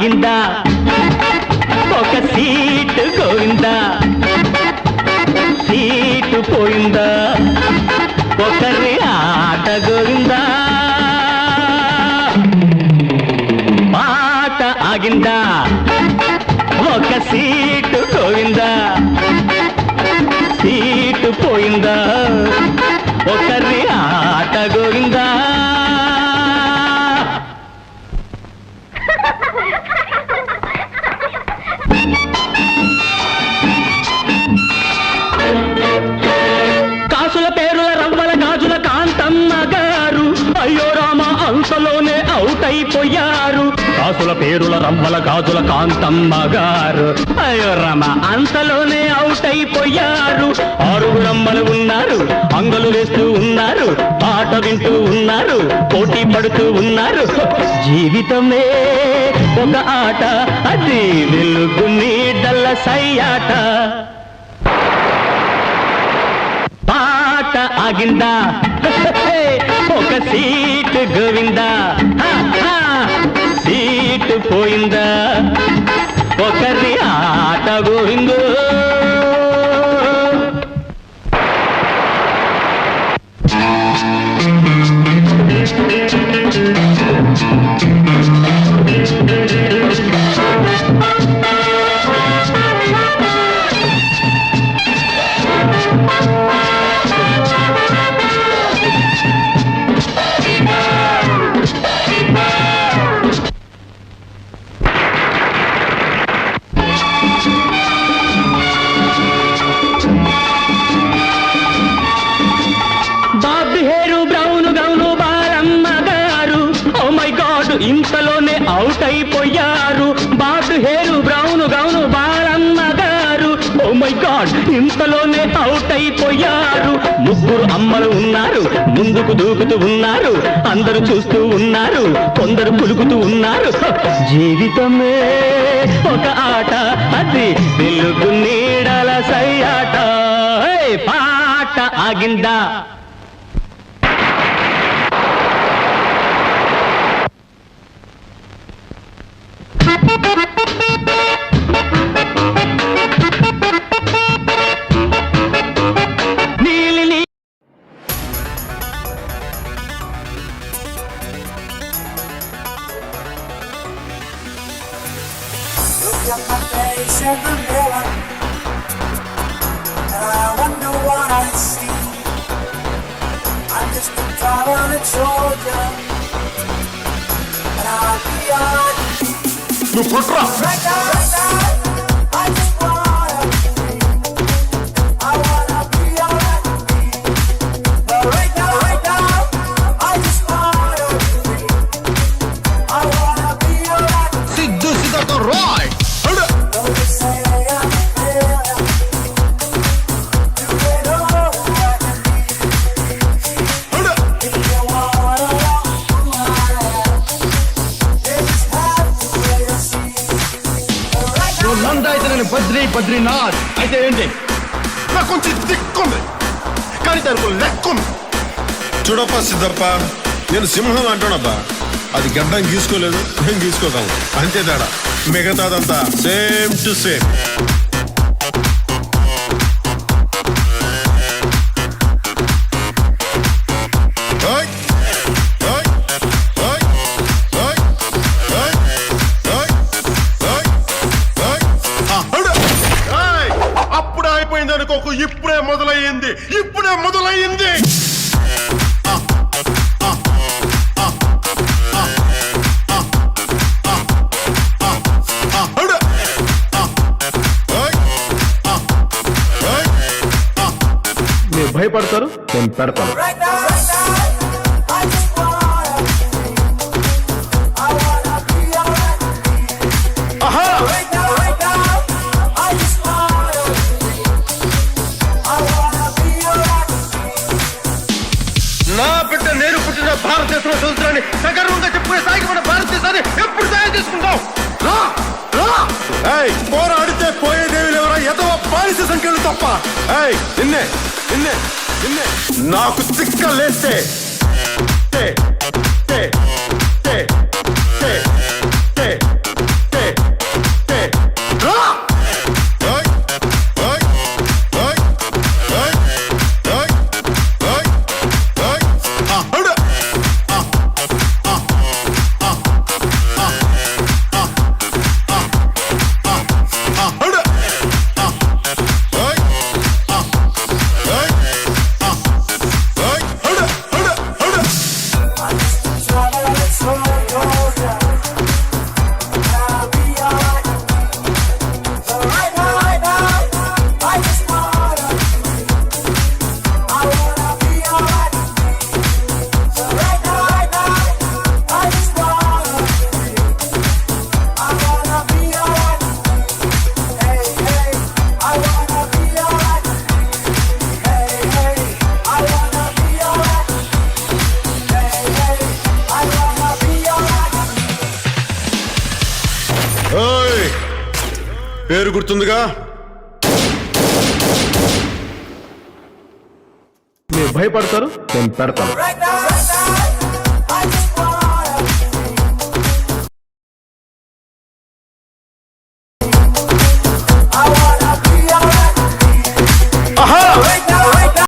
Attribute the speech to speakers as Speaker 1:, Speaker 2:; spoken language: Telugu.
Speaker 1: ఆగిందా ఒక సీటు గోవిందా సీటు పోయిందా ఒకరి ఆట గోవిందా మాట ఆగిందా ఒక సీటు గోవిందా సీటు పోయిందా ఒకరి ఆట గోవిందా కాసుల పేరుల రవ్వల గాజుల కాంతమ్మ గారు అయ్యో రామ అంతలోనే అవుట్ అయిపోయారు కాసుల పేరుల రవ్వల గాజుల కాంతమ్మ గారు అయ్యో రామ అంతలోనే అవుట్ అయిపోయారు ఆరుగురమ్మలు ఉన్నారు అంగలు వేస్తూ ఉన్నారు పాట వింటూ ఉన్నారు పోటీ పడుతూ ఉన్నారు జీవితమే ఒక ఆట అది వెలుగు నీడల సయ్యాట పాట ఆగిందా ఒక సీటు గోవిందా సీటు పోయిందా ఒకరి ఆట గోవిందో ఇంతలోనే అవుట్ అయిపోయారు బాబు హేరు బ్రౌన్ గౌను బాలమ్మ గారు ఓ మై గాడ్ ఇంతలోనే అవుట్ అయిపోయారు ముగ్గురు అమ్మలు ఉన్నారు ముందుకు దూకుతూ ఉన్నారు అందరూ చూస్తూ ఉన్నారు కొందరు పులుకుతూ ఉన్నారు జీవితమే ఒక ఆట అది వెలుగు నీడల సయ్యాట పాట ఆగిందా
Speaker 2: Look at my face in the mirror, and I wonder what I see. I'm just a traveling soldier, and I'll be on
Speaker 3: నువ్వు పుట్రా
Speaker 2: right now, right now. I just wanna be free. I wanna be alright with me. But right now, I just wanna be free. I wanna be alright with me.
Speaker 3: Siddhu సిద్ధతో Roy
Speaker 2: Don't you say I'm a failure. You ain't know who I can be. If you wanna know who I am, you just have to wait and see. Right now,
Speaker 3: నువ్వు నంద అయితే నేను బద్రీనాథ్ అయితే ఏంటి నాకు కొంచెం దిక్కుంది కానీ దానికి లెక్కుంది.
Speaker 4: చూడప్ప సిద్ధప్ప నేను సింహం అంటానబ్బా అది గడ్డం గీసుకోలేదు మేము గీసుకోగలం అంతే తేడా మిగతాదంతా సేమ్ టు సేమ్
Speaker 3: అప్పుడే అయిపోయింది అనుకోకు ఇప్పుడే మొదలయ్యింది మీరు భయపడతారు నేను పెడతాను
Speaker 2: right now, I just wanna be free. I wanna be alright with me. Right now, I just wanna be free. I wanna be alright with me.
Speaker 3: నా బిడ్డ నేను పుట్టిన భారతదేశంలో సంవత్సరాన్ని సగర్వంగా చెప్పుకునే స్థాయికి మన భారతదేశాన్ని ఎప్పుడు తయారు చేసుకుంటాం పోరాడితే పోయేదేవి లేవరా ఎదవ బానిస సంఖ్యలు తప్ప నిన్నే నిన్నే నిన్నే నాకు తిక్క లేస్తే పేరు గుర్తుందిగా?
Speaker 1: మీరు భయపడతారు, నేను పెడతాను.
Speaker 2: Right now, I just wanna I wanna be alright.
Speaker 3: ఆహా
Speaker 2: Right